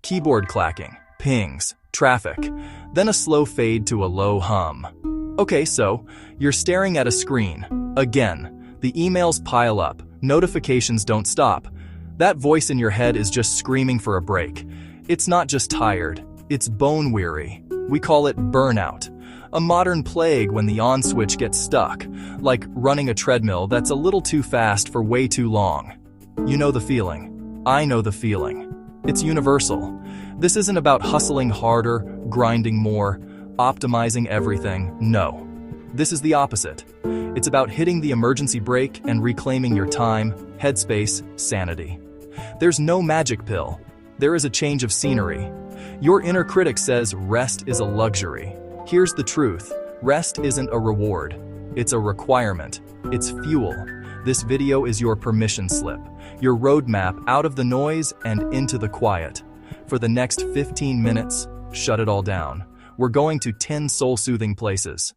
Keyboard clacking, pings, traffic, then a slow fade to a low hum. Okay, so you're staring at a screen. Again, the emails pile up, notifications don't stop. That voice in your head is just screaming for a break. It's not just tired, it's bone-weary. We call it burnout. A modern plague when the on switch gets stuck, like running a treadmill that's a little too fast for way too long. You know the feeling. I know the feeling. It's universal. This isn't about hustling harder, grinding more, optimizing everything. No. This is the opposite. It's about hitting the emergency brake and reclaiming your time, headspace, sanity. There's no magic pill. There is a change of scenery. Your inner critic says rest is a luxury. Here's the truth. Rest isn't a reward. It's a requirement. It's fuel. This video is your permission slip, your roadmap out of the noise and into the quiet. For the next 15 minutes, shut it all down. We're going to 10 soul-soothing places.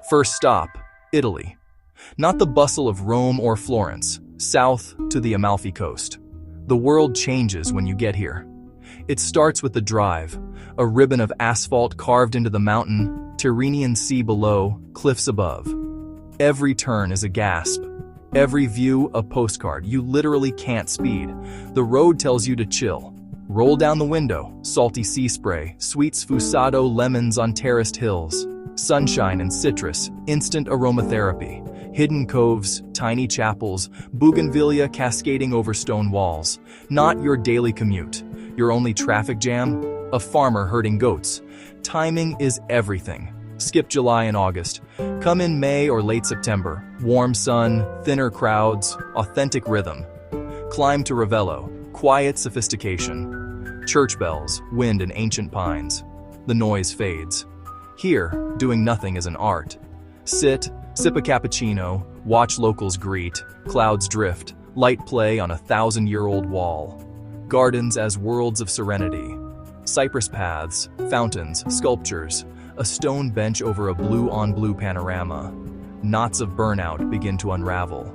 First stop, Italy. Not the bustle of Rome or Florence, south to the Amalfi Coast. The world changes when you get here. It starts with the drive, a ribbon of asphalt carved into the mountain, Tyrrhenian sea below, cliffs above. Every turn is a gasp. Every view a postcard. You literally can't speed. The road tells you to chill. Roll down the window, salty sea spray, sweet sfusado lemons on terraced hills, sunshine and citrus, instant aromatherapy, hidden coves, tiny chapels, bougainvillea cascading over stone walls. Not your daily commute. Your only traffic jam? A farmer herding goats. Timing is everything. Skip July and August. Come in May or late September. Warm sun, thinner crowds, authentic rhythm. Climb to Ravello. Quiet sophistication. Church bells, wind and ancient pines. The noise fades. Here, doing nothing is an art. Sit, sip a cappuccino, watch locals greet, clouds drift, light play on a 1,000-year-old wall. Gardens as worlds of serenity. Cypress paths, fountains, sculptures, a stone bench over a blue-on-blue panorama. Knots of burnout begin to unravel.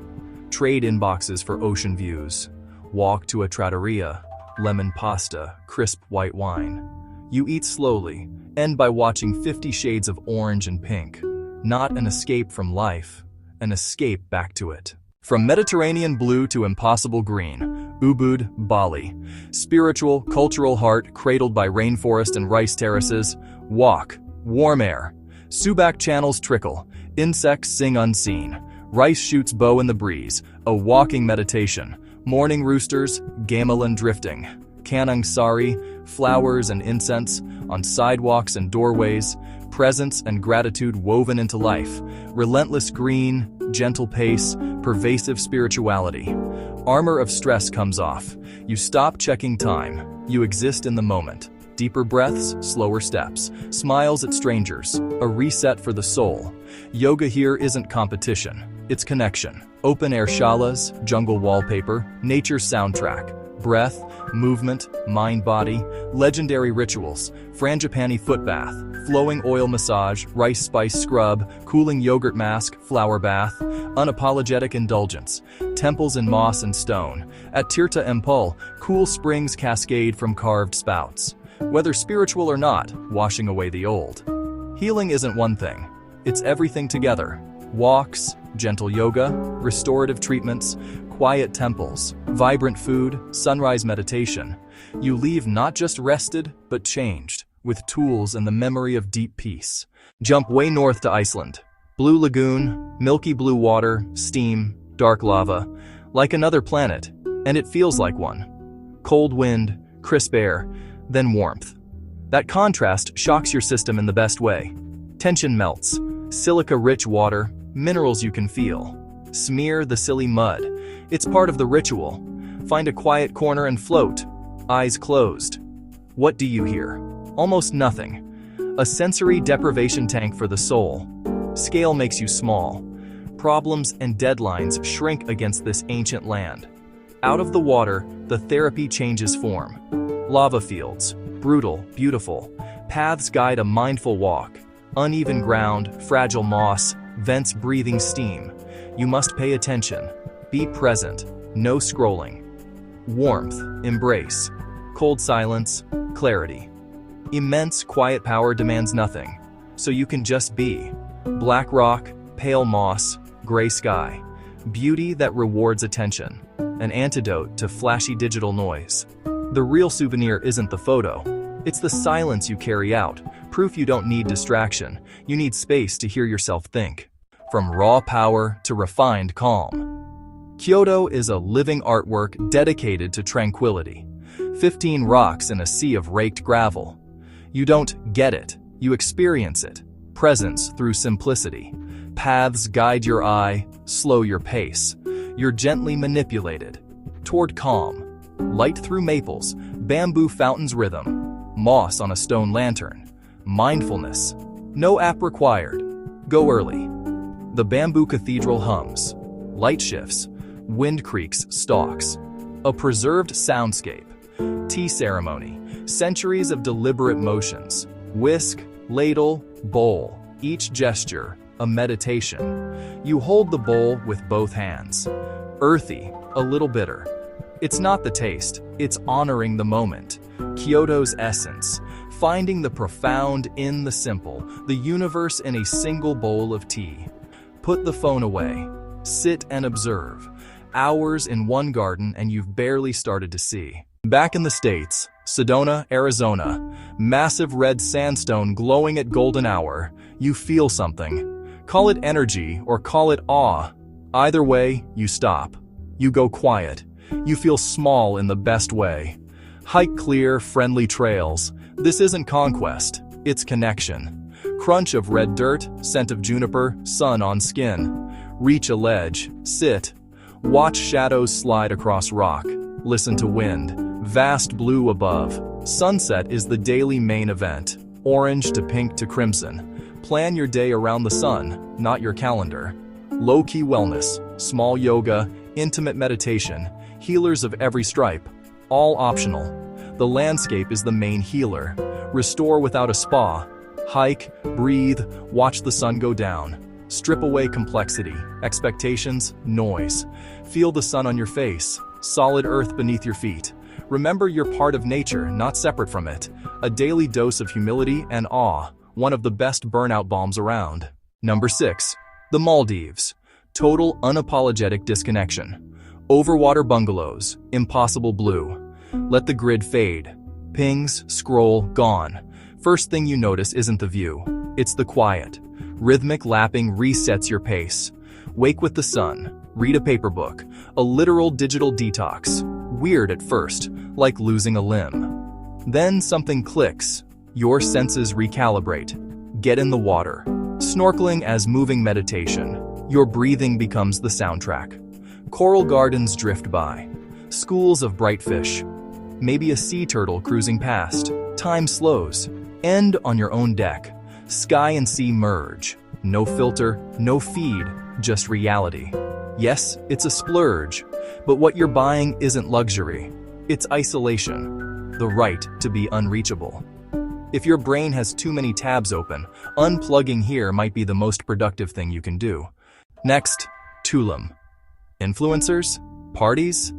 Trade inboxes for ocean views. Walk to a trattoria, lemon pasta, crisp white wine. You eat slowly, end by watching 50 Shades of Orange and Pink. Not an escape from life, an escape back to it. From Mediterranean blue to impossible green, Ubud, Bali. Spiritual, cultural heart cradled by rainforest and rice terraces. Walk, warm air. Subak channels trickle, insects sing unseen. Rice shoots bow in the breeze, a walking meditation. Morning roosters, gamelan drifting. Kanang sari, flowers and incense, on sidewalks and doorways. Presence and gratitude woven into life. Relentless green, gentle pace, pervasive spirituality. Armor of stress comes off. You stop checking time. You exist in the moment. Deeper breaths, slower steps. Smiles at strangers. A reset for the soul. Yoga here isn't competition. It's connection. Open-air shalas, jungle wallpaper, nature's soundtrack. Breath, movement, mind-body, legendary rituals, frangipani foot bath, flowing oil massage, rice spice scrub, cooling yogurt mask, flower bath, unapologetic indulgence, temples in moss and stone. At Tirta Empul, cool springs cascade from carved spouts. Whether spiritual or not, washing away the old. Healing isn't one thing, it's everything together. Walks, gentle yoga, restorative treatments, quiet temples, vibrant food, sunrise meditation. You leave not just rested, but changed, with tools and the memory of deep peace. Jump way north to Iceland. Blue lagoon, milky blue water, steam, dark lava, like another planet, and it feels like one. Cold wind, crisp air, then warmth. That contrast shocks your system in the best way. Tension melts, silica-rich water, minerals you can feel. Smear the silly mud. It's part of the ritual. Find a quiet corner and float, eyes closed. What do you hear? Almost nothing. A sensory deprivation tank for the soul. Scale makes you small. Problems and deadlines shrink against this ancient land. Out of the water, the therapy changes form. Lava fields, brutal, beautiful. Paths guide a mindful walk. Uneven ground, fragile moss, vents breathing steam. You must pay attention. Be present. No scrolling. Warmth, embrace. Cold silence, clarity. Immense quiet power demands nothing, so you can just be. Black rock, pale moss, gray sky. Beauty that rewards attention. An antidote to flashy digital noise. The real souvenir isn't the photo. It's the silence you carry out. Proof you don't need distraction. You need space to hear yourself think. From raw power to refined calm. Kyoto is a living artwork dedicated to tranquility. 15 rocks in a sea of raked gravel. You don't get it, you experience it. Presence through simplicity. Paths guide your eye, slow your pace. You're gently manipulated toward calm. Light through maples, bamboo fountains rhythm, moss on a stone lantern. Mindfulness. No app required. Go early. The bamboo cathedral hums. Light shifts. Wind creaks stalks. A preserved soundscape. Tea ceremony. Centuries of deliberate motions. Whisk, ladle, bowl. Each gesture, a meditation. You hold the bowl with both hands. Earthy, a little bitter. It's not the taste, it's honoring the moment. Kyoto's essence. Finding the profound in the simple, the universe in a single bowl of tea. Put the phone away. Sit and observe. Hours in one garden and you've barely started to see. Back in the States, Sedona, Arizona, massive red sandstone glowing at golden hour. You feel something. Call it energy or call it awe. Either way, you stop. You go quiet. You feel small in the best way. Hike clear, friendly trails. This isn't conquest, it's connection. Crunch of red dirt, scent of juniper, sun on skin. Reach a ledge, sit. Watch shadows slide across rock. Listen to wind. Vast blue above. Sunset is the daily main event. Orange to pink to crimson. Plan your day around the sun, not your calendar. Low-key wellness, small yoga, intimate meditation, healers of every stripe. All optional. The landscape is the main healer. Restore without a spa. Hike, breathe, watch the sun go down. Strip away complexity, expectations, noise. Feel the sun on your face, solid earth beneath your feet. Remember you're part of nature, not separate from it. A daily dose of humility and awe, one of the best burnout bombs around. Number 6. The Maldives. Total unapologetic disconnection. Overwater bungalows, impossible blue. Let the grid fade. Pings, scroll, gone. First thing you notice isn't the view, it's the quiet. Rhythmic lapping resets your pace. Wake with the sun. Read a paper book. A literal digital detox. Weird at first, like losing a limb. Then something clicks. Your senses recalibrate. Get in the water. Snorkeling as moving meditation. Your breathing becomes the soundtrack. Coral gardens drift by. Schools of bright fish. Maybe a sea turtle cruising past. Time slows. End on your own deck. Sky and sea merge. No filter, no feed, just reality. Yes, it's a splurge, but what you're buying isn't luxury. It's isolation. The right to be unreachable. If your brain has too many tabs open, unplugging here might be the most productive thing you can do. Next, Tulum. Influencers? Parties?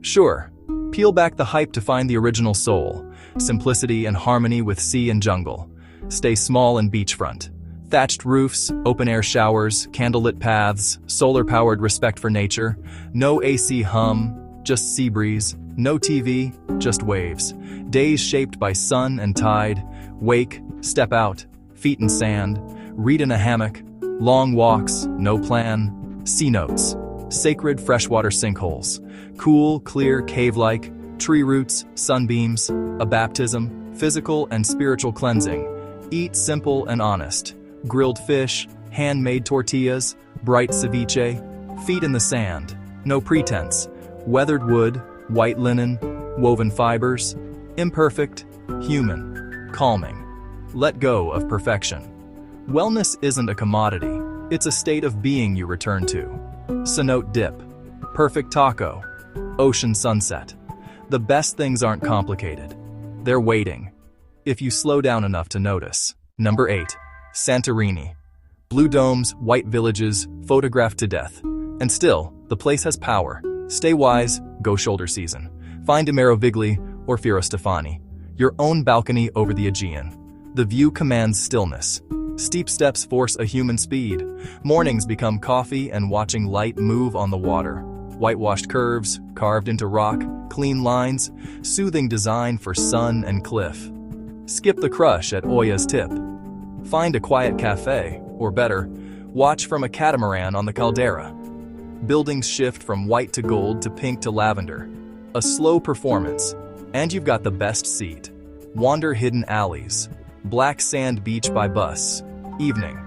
Sure. Peel back the hype to find the original soul. Simplicity and harmony with sea and jungle. Stay small and beachfront. Thatched roofs, open-air showers, candlelit paths, solar-powered respect for nature. No AC hum, just sea breeze. No TV, just waves. Days shaped by sun and tide. Wake, step out, feet in sand. Read in a hammock. Long walks, no plan. Sea notes. Sacred freshwater sinkholes. Cool, clear, cave-like. Tree roots, sunbeams. A baptism, physical and spiritual cleansing. Eat simple and honest. Grilled fish, handmade tortillas, bright ceviche. Feet in the sand. No pretense. Weathered wood, white linen, woven fibers. Imperfect, human, calming. Let go of perfection. Wellness isn't a commodity. It's a state of being you return to. Cenote dip. Perfect taco. Ocean sunset. The best things aren't complicated. They're waiting, if you slow down enough to notice. Number 8. Santorini. Blue domes, white villages, photographed to death. And still, the place has power. Stay wise, go shoulder season. Find Merovigli or Stefani. your own balcony over the Aegean. The view commands stillness. Steep steps force a human speed. Mornings become coffee and watching light move on the water. Whitewashed curves, carved into rock, clean lines, soothing design for sun and cliff. Skip the crush at Oya's tip. Find a quiet cafe, or better, watch from a catamaran on the caldera. Buildings shift from white to gold to pink to lavender. A slow performance, and you've got the best seat. Wander hidden alleys. Black sand beach by bus. Evening.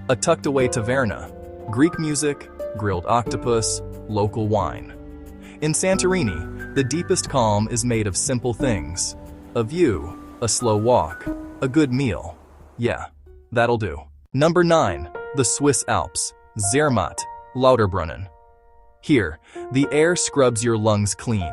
A tucked-away taverna. Greek music, grilled octopus, local wine. In Santorini, the deepest calm is made of simple things. A view, a slow walk, a good meal. Yeah, that'll do. Number 9. The Swiss Alps. Zermatt, Lauterbrunnen. Here, the air scrubs your lungs clean.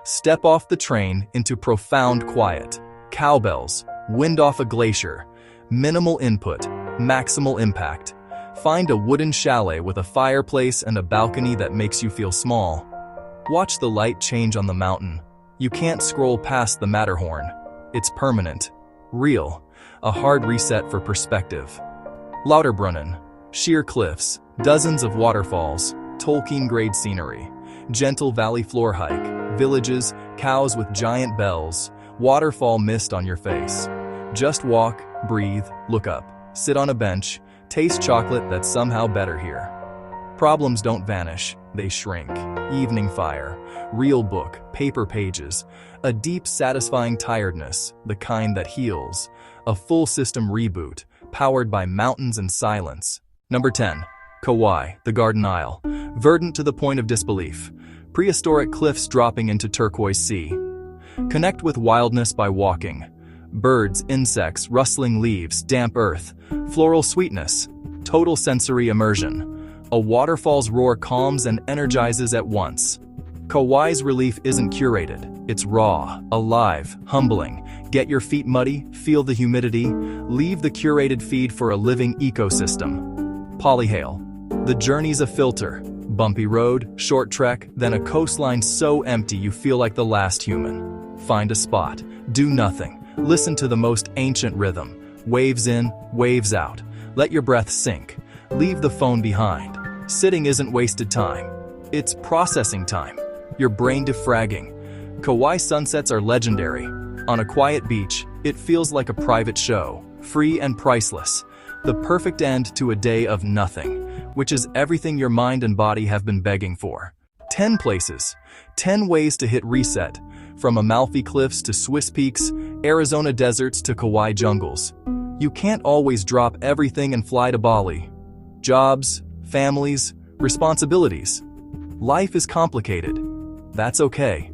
Step off the train into profound quiet. Cowbells, wind off a glacier. Minimal input, maximal impact. Find a wooden chalet with a fireplace and a balcony that makes you feel small. Watch the light change on the mountain. You can't scroll past the Matterhorn. It's permanent, real, a hard reset for perspective. Lauterbrunnen, sheer cliffs, dozens of waterfalls, Tolkien-grade scenery, gentle valley floor hike, villages, cows with giant bells, waterfall mist on your face. Just walk, breathe, look up, sit on a bench, taste chocolate that's somehow better here. Problems don't vanish, they shrink. Evening fire, real book, paper pages, a deep satisfying tiredness, the kind that heals, a full system reboot, powered by mountains and silence. Number 10. Kauai, the Garden Isle, verdant to the point of disbelief. Prehistoric cliffs dropping into turquoise sea. Connect with wildness by walking. Birds, insects, rustling leaves, damp earth, floral sweetness, total sensory immersion. A waterfall's roar calms and energizes at once. Kauai's relief isn't curated, it's raw, alive, humbling. Get your feet muddy, feel the humidity, leave the curated feed for a living ecosystem. Polyhale, the journey's a filter. Bumpy road, short trek, then a coastline so empty you feel like the last human. Find a spot, do nothing. Listen to the most ancient rhythm. Waves in, waves out. Let your breath sink. Leave the phone behind. Sitting isn't wasted time. It's processing time. Your brain defragging. Kauai sunsets are legendary. On a quiet beach, it feels like a private show, free and priceless. The perfect end to a day of nothing, which is everything your mind and body have been begging for. 10 places, 10 ways to hit reset. From Amalfi Cliffs to Swiss peaks, Arizona deserts to Kauai jungles. You can't always drop everything and fly to Bali. Jobs, families, responsibilities. Life is complicated. That's okay.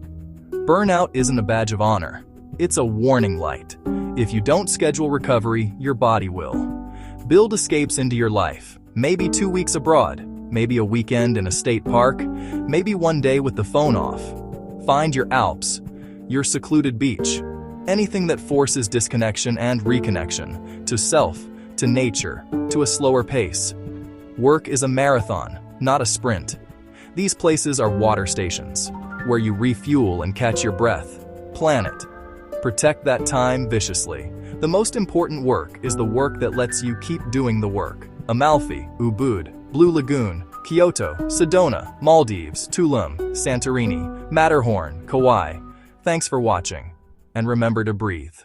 Burnout isn't a badge of honor. It's a warning light. If you don't schedule recovery, your body will. Build escapes into your life. Maybe 2 weeks abroad. Maybe a weekend in a state park. Maybe one day with the phone off. Find your Alps. Your secluded beach. Anything that forces disconnection and reconnection to self, to nature, to a slower pace. Work is a marathon, not a sprint. These places are water stations, where you refuel and catch your breath. Plan it. Protect that time viciously. The most important work is the work that lets you keep doing the work. Amalfi, Ubud, Blue Lagoon, Kyoto, Sedona, Maldives, Tulum, Santorini, Matterhorn, Kauai. Thanks for watching, and remember to breathe.